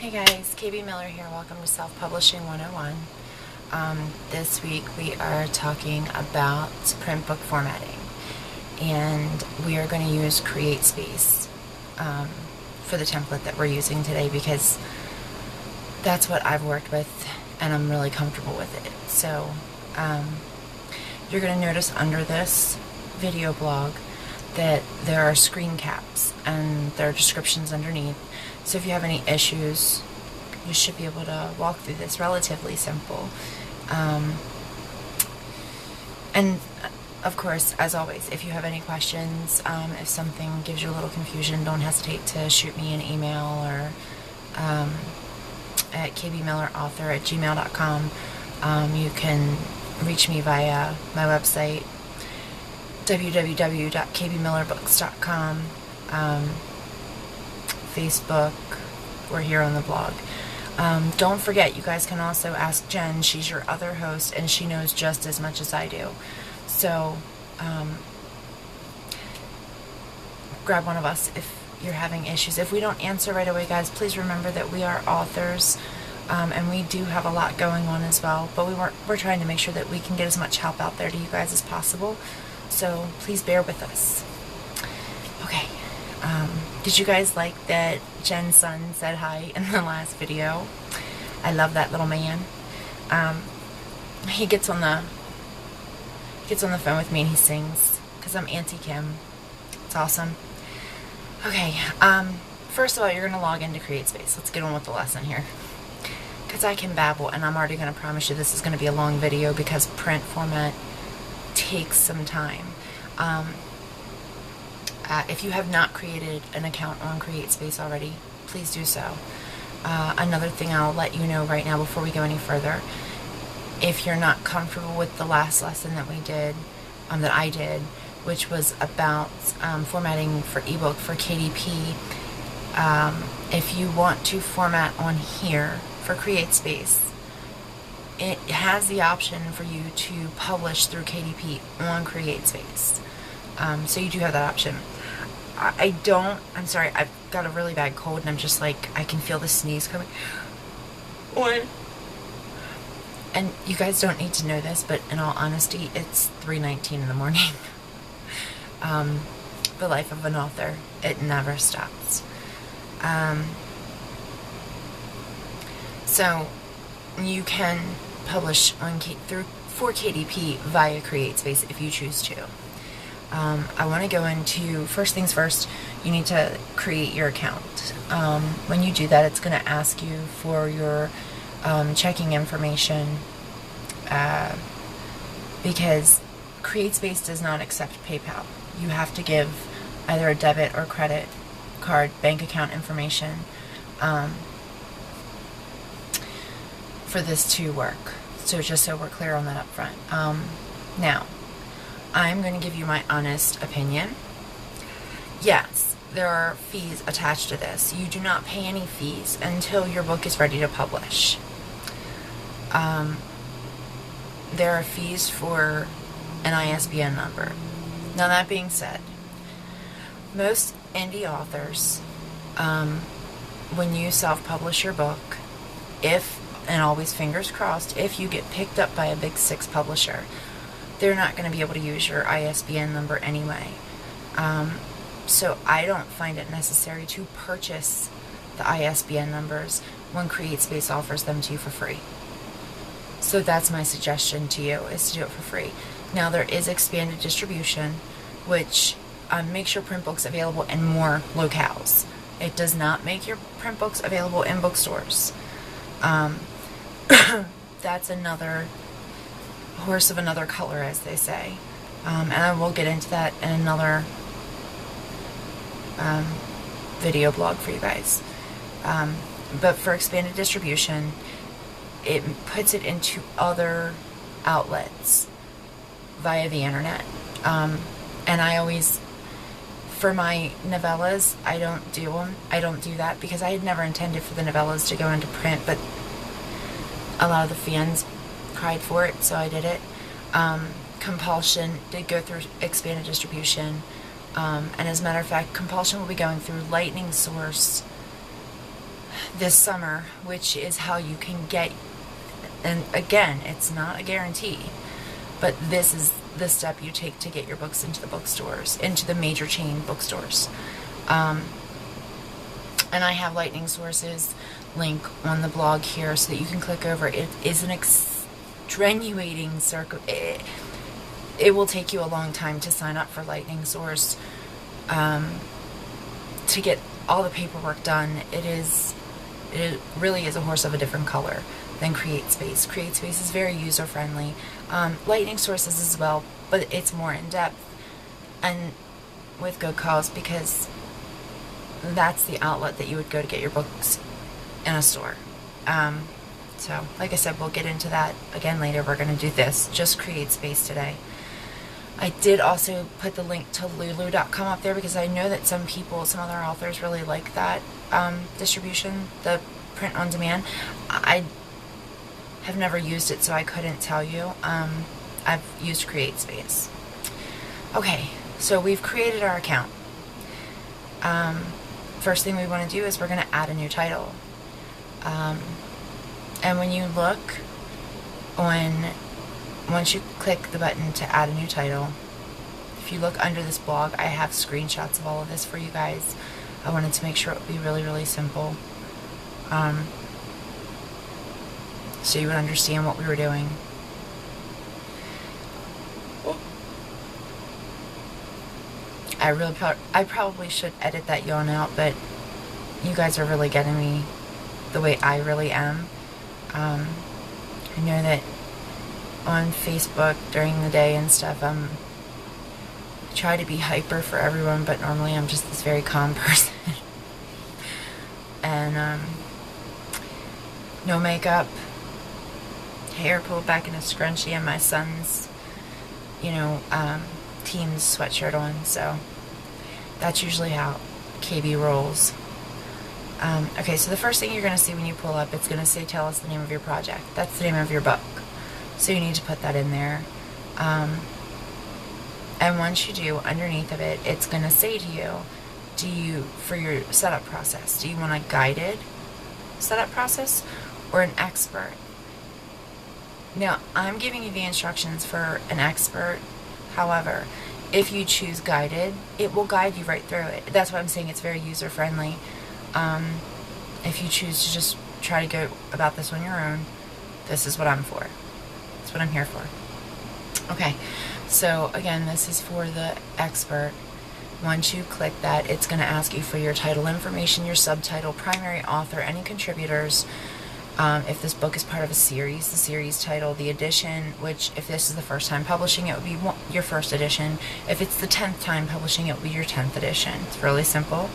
Hey guys, KB Miller here. Welcome to Self-Publishing 101. This week we are talking about print book formatting, and we are going to use CreateSpace for the template that we're using today because that's what I've worked with and I'm really comfortable with it. So you're going to notice under this video blog that there are screen caps and there are descriptions underneath. So if you have any issues, you should be able to walk through this. Relatively simple. And of course, as always, if you have any questions, if something gives you a little confusion, don't hesitate to shoot me an email or at kbmillerauthor@gmail.com. You can reach me via my website, www.kbmillerbooks.com, Facebook, or here on the blog. Don't forget, you guys can also ask Jen. She's your other host, and she knows just as much as I do. So, grab one of us if you're having issues. If we don't answer right away, guys, please remember that we are authors, and we do have a lot going on as well. But we're trying to make sure that we can get as much help out there to you guys as possible. So please bear with us. Okay. Did you guys like that Jen's son said hi in the last video? I love that little man. He gets on the phone with me and he sings because I'm Auntie Kim. It's awesome. Okay. First of all, you're going to log into CreateSpace. Let's get on with the lesson here. Because I can babble, and I'm already going to promise you this is going to be a long video because print format takes some time. If you have not created an account on CreateSpace already, please do so. Another thing I'll let you know right now before we go any further, if you're not comfortable with the last lesson that we did, that I did, which was about formatting for ebook for KDP, if you want to format on here for CreateSpace, it has the option for you to publish through KDP on CreateSpace. So you do have that option. I'm sorry, I've got a really bad cold and I'm just like, I can feel the sneeze coming on. And you guys don't need to know this, but in all honesty, it's 3:19 in the morning. The life of an author, it never stops. So you can publish on for KDP via CreateSpace if you choose to. I want to go into, first things first, you need to create your account. When you do that, it's going to ask you for your checking information because CreateSpace does not accept PayPal. You have to give either a debit or credit card bank account information for this to work. So just so we're clear on that up front. Now, I'm going to give you my honest opinion. Yes, there are fees attached to this. You do not pay any fees until your book is ready to publish. There are fees for an ISBN number. Now, that being said, most indie authors, when you self-publish your book, and always fingers crossed, if you get picked up by a big 6 publisher, they're not going to be able to use your ISBN number anyway. So I don't find it necessary to purchase the ISBN numbers when CreateSpace offers them to you for free. So that's my suggestion to you, is to do it for free. Now, there is expanded distribution, which makes your print books available in more locales. It does not make your print books available in bookstores. That's another horse of another color, as they say. And I will get into that in another video blog for you guys. But for expanded distribution, it puts it into other outlets via the internet. And I always, for my novellas, I don't do that because I had never intended for the novellas to go into print, but a lot of the fans cried for it, so I did it. Compulsion did go through expanded distribution. And as a matter of fact, Compulsion will be going through Lightning Source this summer, which is how you can get, and again, it's not a guarantee, but this is the step you take to get your books into the bookstores, into the major chain bookstores. And I have Lightning Sources link on the blog here so that you can click over. It is an extenuating it will take you a long time to sign up for Lightning Source, to get all the paperwork done. It really is a horse of a different color than CreateSpace. CreateSpace is very user-friendly. Lightning Sources as well, but it's more in-depth and with good cause, because that's the outlet that you would go to get your books in a store. So, like I said, we'll get into that again later. We're going to do this, just CreateSpace today. I did also put the link to Lulu.com up there because I know that some other authors really like that distribution, the print on demand. I have never used it, so I couldn't tell you. I've used CreateSpace. Okay, so we've created our account. First thing we want to do is we're going to add a new title. And when you look once you click the button to add a new title, if you look under this blog, I have screenshots of all of this for you guys. I wanted to make sure it would be really, really simple, so you would understand what we were doing. I probably should edit that yawn out, but you guys are really getting me the way I really am. I know that on Facebook during the day and stuff, I try to be hyper for everyone, but normally I'm just this very calm person. And no makeup, hair pulled back in a scrunchie, and my son's, team's sweatshirt on, so that's usually how KB rolls. Okay, so the first thing you're going to see when you pull up, it's going to say, tell us the name of your project. That's the name of your book. So you need to put that in there. And once you do, underneath of it, it's going to say to you, for your setup process, do you want a guided setup process or an expert? Now, I'm giving you the instructions for an expert. However, if you choose guided, it will guide you right through it. That's why I'm saying it's very user-friendly. If you choose to just try to go about this on your own, this is what I'm for. That's what I'm here for. Okay, so again, this is for the expert. Once you click that, it's going to ask you for your title information, your subtitle, primary author, any contributors. If this book is part of a series, the series title, the edition, which if this is the first time publishing, it would be your first edition. If it's the 10th time publishing, it would be your 10th edition. It's really simple.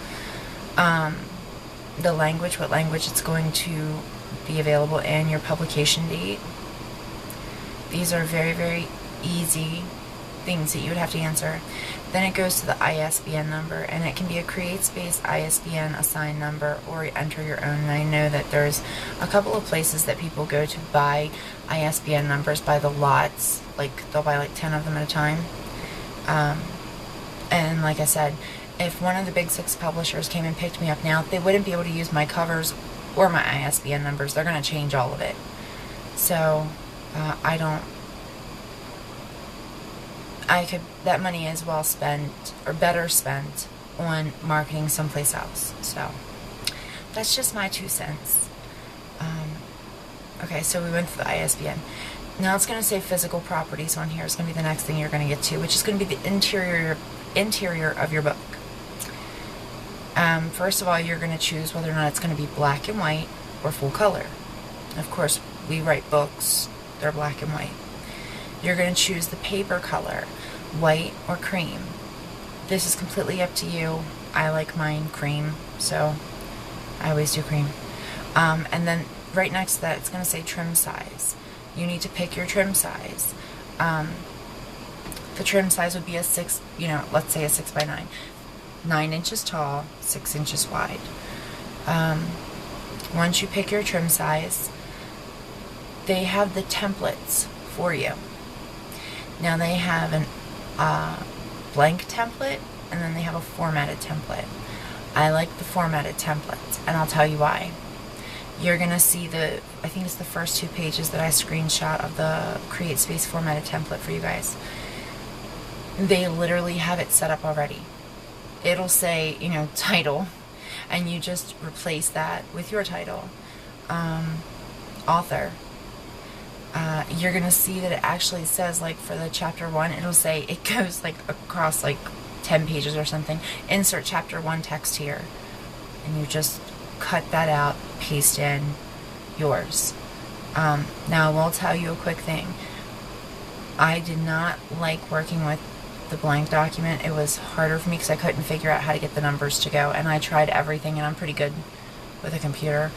The language, what language it's going to be available in, your publication date. These are very, very easy things that you would have to answer. Then it goes to the ISBN number, and it can be a CreateSpace ISBN assigned number, or enter your own. And I know that there's a couple of places that people go to buy ISBN numbers by the lots, like they'll buy like 10 of them at a time. And like I said, if one of the big 6 publishers came and picked me up now, they wouldn't be able to use my covers or my ISBN numbers. They're going to change all of it. So that money is well spent, or better spent, on marketing someplace else. So that's just my 2 cents. Okay, so we went through the ISBN. Now it's going to say physical properties on here. It's going to be the next thing you're going to get to, which is going to be the interior of your book. First of all, you're going to choose whether or not it's going to be black and white or full color. Of course, we write books, they're black and white. You're going to choose the paper color, white or cream. This is completely up to you. I like mine cream, so I always do cream. And then right next to that, it's going to say trim size. You need to pick your trim size. The trim size would be a 6, let's say a 6 by 9. 9 inches tall, 6 inches wide. Once you pick your trim size, they have the templates for you. Now they have an blank template, and then they have a formatted template. I like the formatted templates, and I'll tell you why. you're going to see I think it's the first 2 pages that I screenshot of the CreateSpace formatted template for you guys. They literally have it set up already. It'll say, title, and you just replace that with your title. Author. You're going to see that it actually says, like, for the chapter 1, it'll say, it goes, like, across, like, 10 pages or something. Insert chapter 1 text here. And you just cut that out, paste in yours. Now, I will tell you a quick thing. I did not like working with the blank document. It was harder for me because I couldn't figure out how to get the numbers to go. And I tried everything, and I'm pretty good with a computer.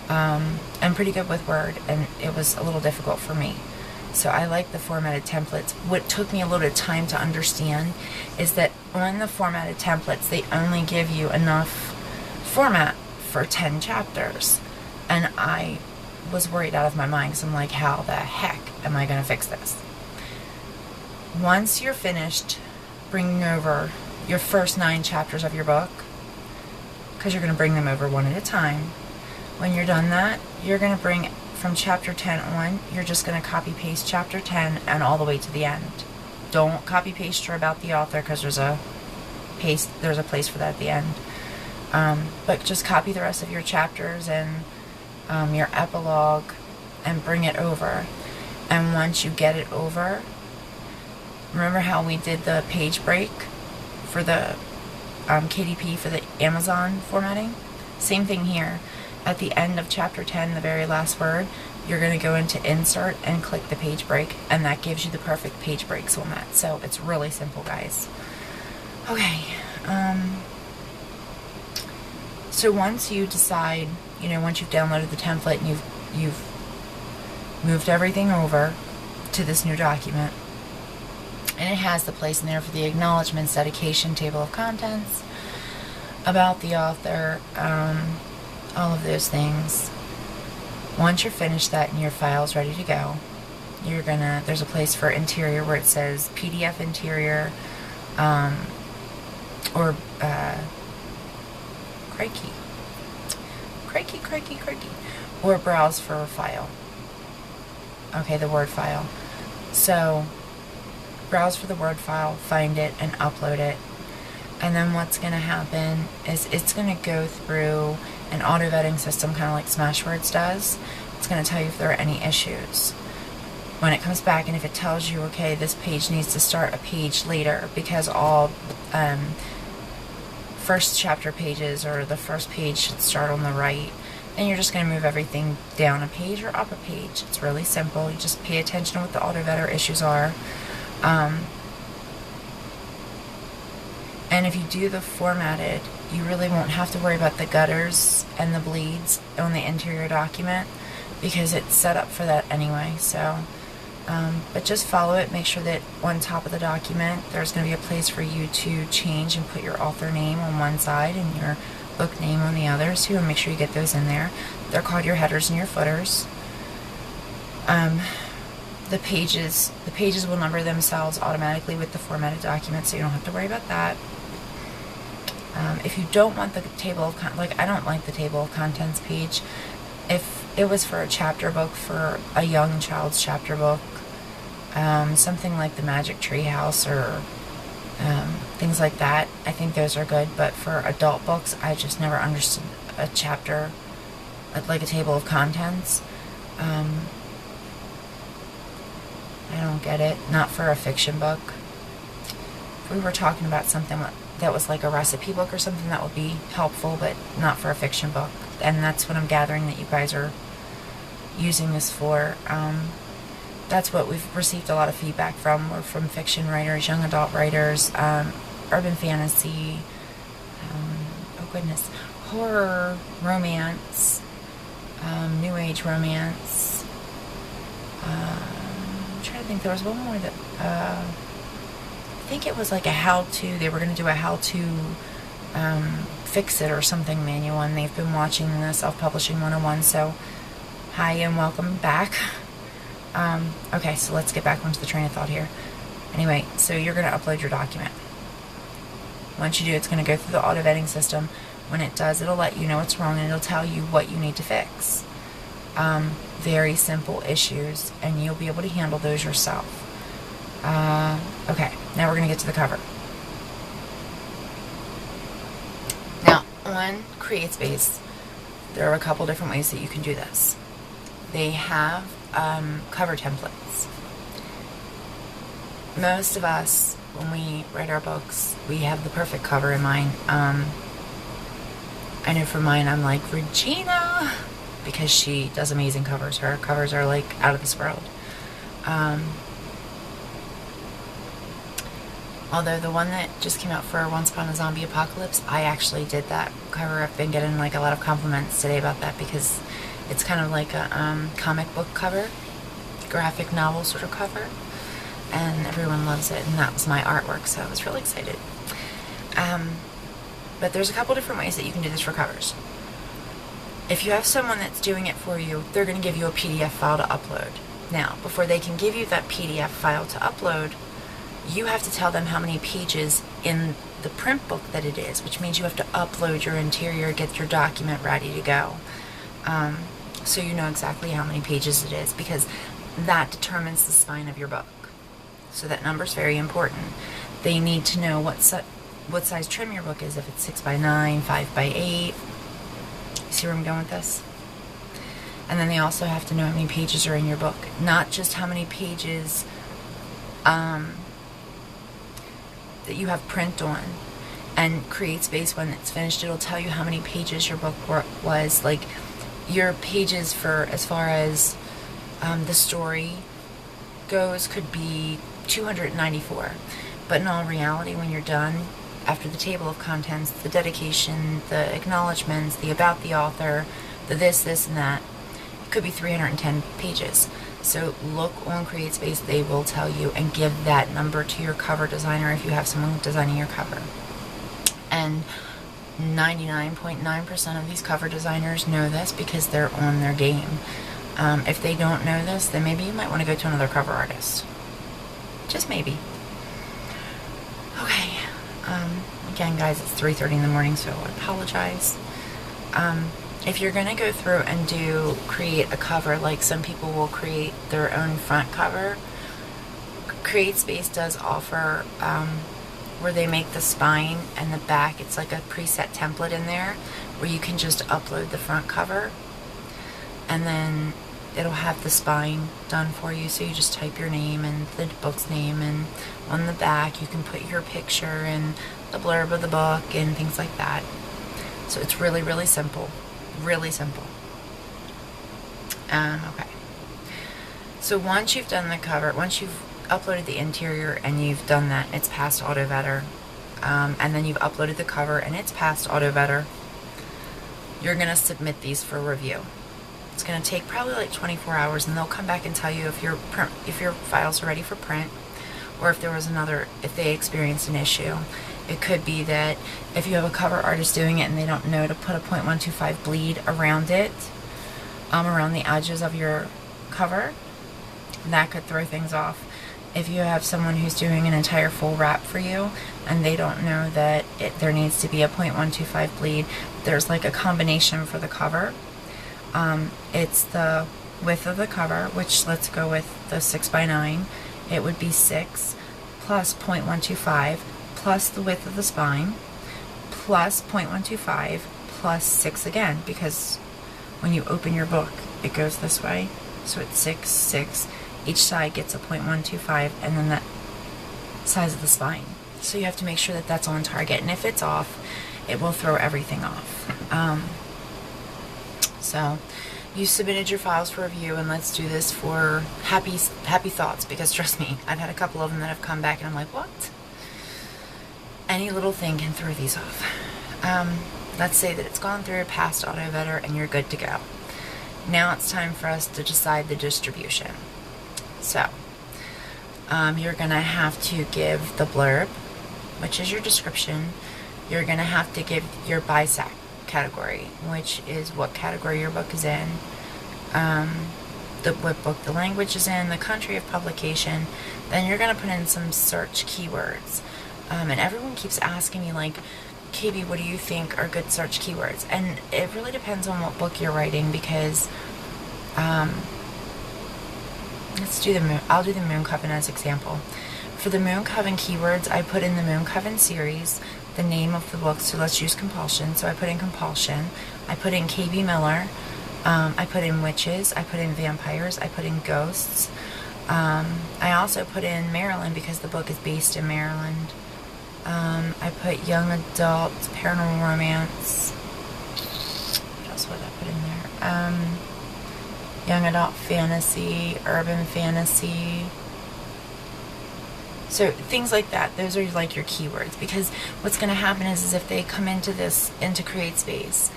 I'm pretty good with Word, and it was a little difficult for me. So I like the formatted templates. What took me a little bit of time to understand is that on the formatted templates, they only give you enough format for 10 chapters. And I was worried out of my mind because I'm like, how the heck am I going to fix this? Once you're finished bringing over your first 9 chapters of your book, because you're going to bring them over one at a time, when you're done that, you're going to bring from chapter 10 on, you're just going to copy paste chapter 10 and all the way to the end. Don't copy paste your about the author, because there's a place for that at the end. But just copy the rest of your chapters and your epilogue and bring it over. And once you get it over, remember how we did the page break for the KDP for the Amazon formatting? Same thing here. At the end of chapter 10, the very last word, you're going to go into insert and click the page break, and that gives you the perfect page breaks on that. So it's really simple, guys. Okay. So once you decide, once you've downloaded the template and you've moved everything over to this new document, and it has the place in there for the acknowledgments, dedication, table of contents, about the author, all of those things. Once you're finished that and your file's ready to go, there's a place for interior where it says PDF interior, or crikey, or browse for a file. Okay, the Word file. So browse for the Word file, find it, and upload it. And then what's going to happen is it's going to go through an auto-vetting system, kind of like Smashwords does. It's going to tell you if there are any issues. When it comes back, and if it tells you, okay, this page needs to start a page later because all first chapter pages or the first page should start on the right, and you're just going to move everything down a page or up a page. It's really simple. You just pay attention to what the auto-vetter issues are. And if you do the formatted, you really won't have to worry about the gutters and the bleeds on the interior document because it's set up for that anyway. So, but just follow it. Make sure that on top of the document, there's going to be a place for you to change and put your author name on one side and your book name on the other. So make sure you get those in there. They're called your headers and your footers. The pages will number themselves automatically with the formatted document, so you don't have to worry about that. If you don't want the table of I don't like the table of contents page. If it was for a chapter book, for a young child's chapter book, something like the Magic Tree House or things like that, I think those are good. But for adult books, I just never understood a chapter, like a table of contents. I don't get it. Not for a fiction book. If we were talking about something that was like a recipe book or something, that would be helpful, but not for a fiction book. And that's what I'm gathering that you guys are using this for. That's what we've received a lot of feedback from. We're from fiction writers, young adult writers, urban fantasy, horror, romance, new age romance. I'm trying to think, there was one more that I think it was like a how-to. They were going to do a how-to fix it or something manual, and they've been watching the Self-Publishing 101. So hi and welcome back. Okay, so let's get back onto the train of thought here. Anyway, so you're going to upload your document. Once you do, it's going to go through the auto vetting system. When it does, it'll let you know what's wrong, and it'll tell you what you need to fix. Very simple issues, and you'll be able to handle those yourself. Okay, now we're going to get to the cover. Now, on CreateSpace, there are a couple different ways that you can do this. They have cover templates. Most of us, when we write our books, we have the perfect cover in mind. I know for mine, I'm like Regina, because she does amazing covers. Her covers are like out of this world. Although the one that just came out for Once Upon a Zombie Apocalypse, I actually did that cover. I've been getting like a lot of compliments today about that because it's kind of like a comic book cover, graphic novel sort of cover, and everyone loves it, and that was my artwork, so I was really excited. But there's a couple different ways that you can do this for covers. If you have someone that's doing it for you, they're going to give you a PDF file to upload. Now, before they can give you that PDF file to upload, you have to tell them how many pages in the print book that it is, which means you have to upload your interior, get your document ready to go. So you know exactly how many pages it is, because that determines the spine of your book. So that number is very important. They need to know what size trim your book is, if it's 6x9, 5x8. See where I'm going with this? And then they also have to know how many pages are in your book, not just how many pages that you have print on. And CreateSpace, when it's finished, it'll tell you how many pages your book was. Like, your pages for as far as the story goes could be 294. But in all reality, when you're done, after the table of contents, the dedication, the acknowledgments, the about the author, the this, and that, it could be 310 pages. So look on CreateSpace, they will tell you, and give that number to your cover designer if you have someone designing your cover. And 99.9% of these cover designers know this because they're on their game. If they don't know this, then maybe you might want to go to another cover artist. Just maybe. Okay. Again, guys, it's 3:30 in the morning, so I apologize. If you're going to go through and create a cover, like some people will create their own front cover, CreateSpace does offer where they make the spine and the back. It's like a preset template in there where you can just upload the front cover, and then it'll have the spine done for you. So you just type your name and the book's name, and on the back you can put your picture and the blurb of the book and things like that. So it's really, really simple. Really simple. Okay. So once you've done the cover, once you've uploaded the interior and you've done that, it's past AutoVetter, and then you've uploaded the cover and it's past AutoVetter, you're going to submit these for review. It's going to take probably like 24 hours, and they'll come back and tell you if your files are ready for print, or if if they experienced an issue. It could be that if you have a cover artist doing it and they don't know to put a 0.125 bleed around it, around the edges of your cover, that could throw things off. If you have someone who's doing an entire full wrap for you and they don't know that there needs to be a 0.125 bleed, there's like a combination for the cover. It's the width of the cover, which, let's go with the 6x9. It would be 6 plus 0.125 plus the width of the spine plus 0.125 plus 6 again, because when you open your book it goes this way, so it's 6, 6. Each side gets a 0.125, and then that size of the spine. So you have to make sure that that's on target, and if it's off, it will throw everything off. So you submitted your files for review, and let's do this for happy thoughts, because trust me, I've had a couple of them that have come back and I'm like, what? Any little thing can throw these off. Let's say that it's gone through past AutoVetter and you're good to go. Now it's time for us to decide the distribution. So you're going to have to give the blurb, which is your description. You're going to have to give your BISAC category, which is what category your book is in, what book the language is in, the country of publication. Then you're going to put in some search keywords. And everyone keeps asking me, like, KB, what do you think are good search keywords? And it really depends on what book you're writing, because Let's do the moon. I'll do the Moon Coven as example. For the Moon Coven keywords, I put in the Moon Coven series, the name of the book, so let's use compulsion. So I put in compulsion. I put in KB Miller. I put in witches. I put in vampires. I put in ghosts. I also put in Maryland because the book is based in Maryland. I put young adult, paranormal romance. What else would I put in there? Young adult fantasy, urban fantasy. So things like that. Those are like your keywords, because what's going to happen is if they come into CreateSpace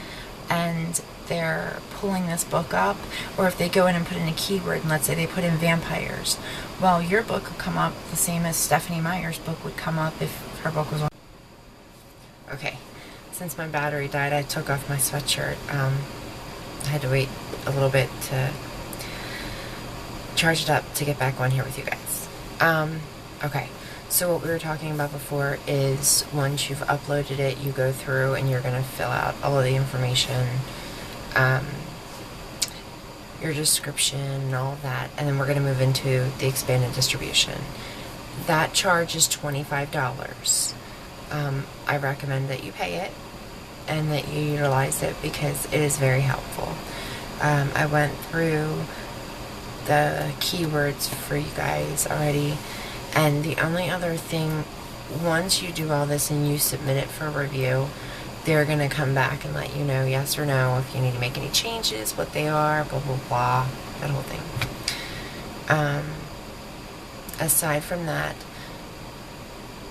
and they're pulling this book up, or if they go in and put in a keyword, and let's say they put in vampires, well, your book could come up the same as Stephanie Meyer's book would come up if her book was on. Okay, since my battery died, I took off my sweatshirt. I had to wait a little bit to charge it up to get back on here with you guys. Okay, so what we were talking about before is once you've uploaded it, you go through and you're going to fill out all of the information, your description and all of that, and then we're going to move into the expanded distribution. That charge is $25. I recommend that you pay it and that you utilize it because it is very helpful. I went through the keywords for you guys already, and the only other thing, once you do all this and you submit it for review, they're going to come back and let you know yes or no if you need to make any changes, what they are, blah blah blah, that whole thing. Aside from that,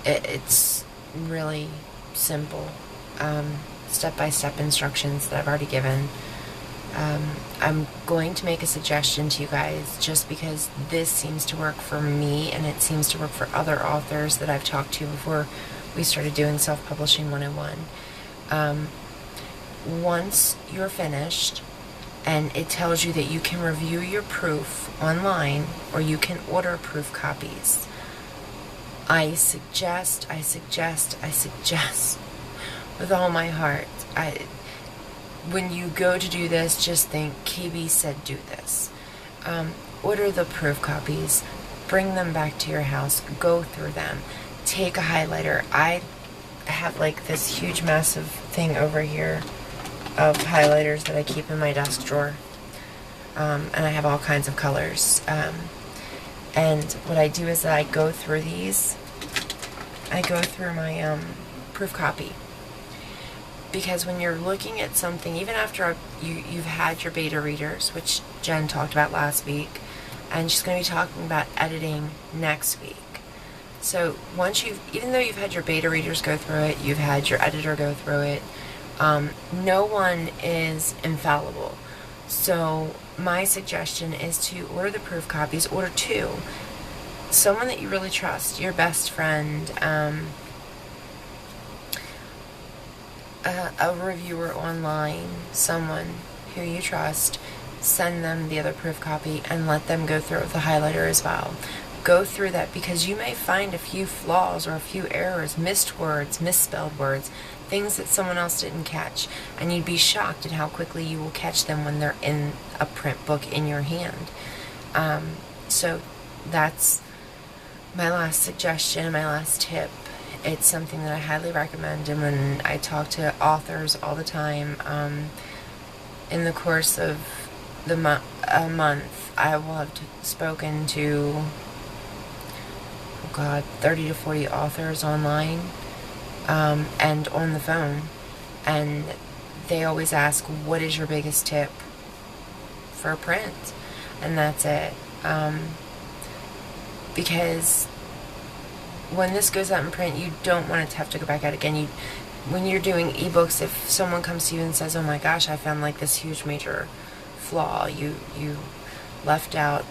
it's really simple, step-by-step instructions that I've already given. I'm going to make a suggestion to you guys just because this seems to work for me and it seems to work for other authors that I've talked to before we started doing Self-Publishing 101. Once you're finished and it tells you that you can review your proof online or you can order proof copies, I suggest with all my heart, when you go to do this, just think, KB said do this. Order the proof copies, bring them back to your house, go through them, take a highlighter. I have like this huge massive thing over here of highlighters that I keep in my desk drawer, and I have all kinds of colors. And what I do is that I go through these. I go through my proof copy. Because when you're looking at something, even after you've had your beta readers, which Jen talked about last week, and she's going to be talking about editing next week. So once even though you've had your beta readers go through it, you've had your editor go through it, no one is infallible. So my suggestion is to order the proof copies, order 2. Someone that you really trust, your best friend, a reviewer online, someone who you trust, send them the other proof copy and let them go through it with the highlighter as well. Go through that because you may find a few flaws or a few errors, missed words, misspelled words, things that someone else didn't catch, and you'd be shocked at how quickly you will catch them when they're in a print book in your hand. So that's my last suggestion, my last tip. It's something that I highly recommend, and when I talk to authors all the time, in the course of a month, I will have spoken to, 30 to 40 authors online, and on the phone, and they always ask, what is your biggest tip for print? And that's it. Because when this goes out in print, you don't want it to have to go back out again. When you're doing ebooks, if someone comes to you and says, oh my gosh, I found like this huge major flaw, you left out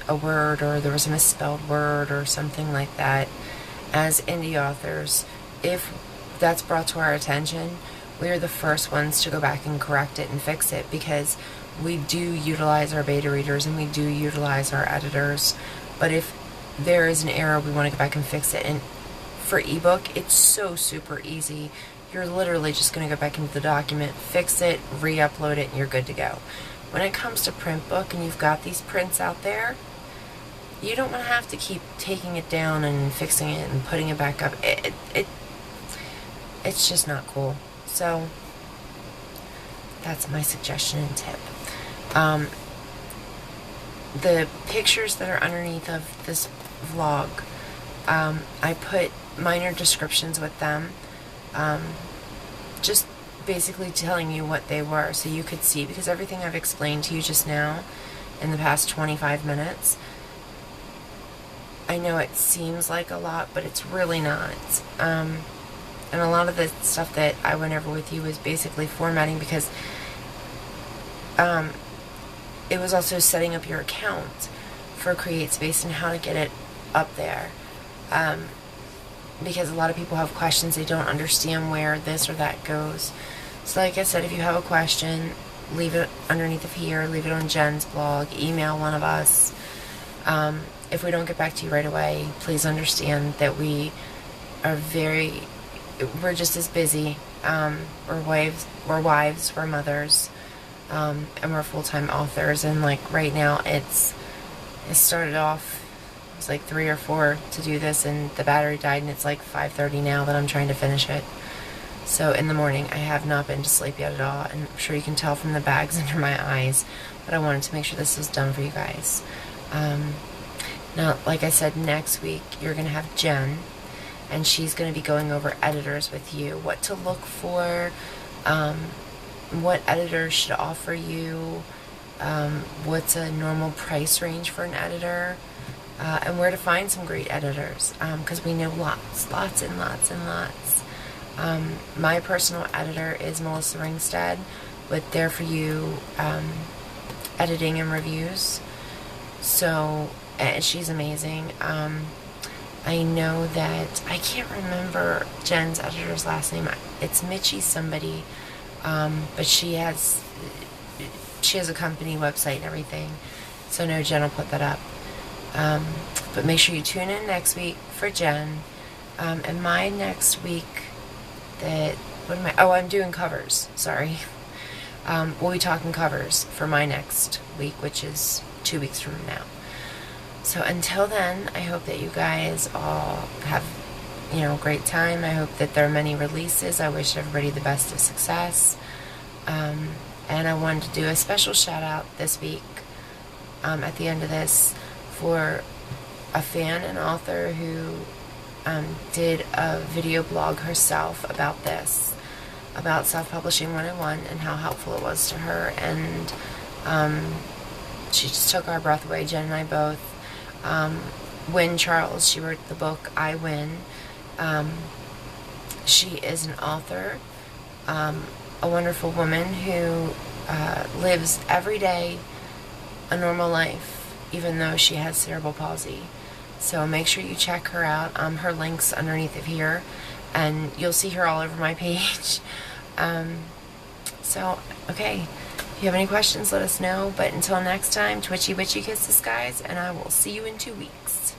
a word, or there was a misspelled word or something like that, as indie authors, if that's brought to our attention, we're the first ones to go back and correct it and fix it, because we do utilize our beta readers and we do utilize our editors. But if there is an error, we want to go back and fix it. And for ebook, it's so super easy. You're literally just going to go back into the document, fix it, re-upload it, and you're good to go. when it comes to print book and you've got these prints out there, you don't want to have to keep taking it down and fixing it and putting it back up. It's just not cool. So that's my suggestion and tip. The pictures that are underneath of this vlog, I put minor descriptions with them, just basically telling you what they were so you could see, because everything I've explained to you just now in the past 25 minutes, I know it seems like a lot, but it's really not. And a lot of the stuff that I went over with you was basically formatting, because it was also setting up your account for CreateSpace and how to get it up there. Because a lot of people have questions, they don't understand where this or that goes. So like I said, if you have a question, leave it underneath of here, leave it on Jen's blog, email one of us. If we don't get back to you right away, please understand that we're just as busy. We're wives, we're mothers, and we're full-time authors. And like right now, it started off, it was like 3 or 4 to do this, and the battery died, and it's like 5:30 now that I'm trying to finish it. So in the morning, I have not been to sleep yet at all, and I'm sure you can tell from the bags under my eyes, but I wanted to make sure this was done for you guys. Now, like I said, next week you're going to have Jen, and she's going to be going over editors with you, what to look for, what editors should offer you, what's a normal price range for an editor, and where to find some great editors, because we know lots and lots. My personal editor is Melissa Ringstead with There For You editing and reviews. So she's amazing. I know that I can't remember Jen's editor's last name. It's Mitchie somebody, but she has a company website and everything. So no, Jen will put that up. But make sure you tune in next week for Jen. And my next week, I'm doing covers, sorry. We'll be talking covers for my next week, which is 2 weeks from now. So until then, I hope that you guys all have, a great time. I hope that there are many releases. I wish everybody the best of success. And I wanted to do a special shout out this week, at the end of this, for a fan and author who did a video blog herself about this, about Self-Publishing 101 and how helpful it was to her. And she just took our breath away, Jen and I both. Wynne Charles, she wrote the book I Win. She is an author, a wonderful woman who lives every day a normal life, even though she has cerebral palsy. So make sure you check her out. Her link's underneath of here, and you'll see her all over my page. Okay, if you have any questions, let us know. But until next time, twitchy witchy kisses, guys, and I will see you in 2 weeks.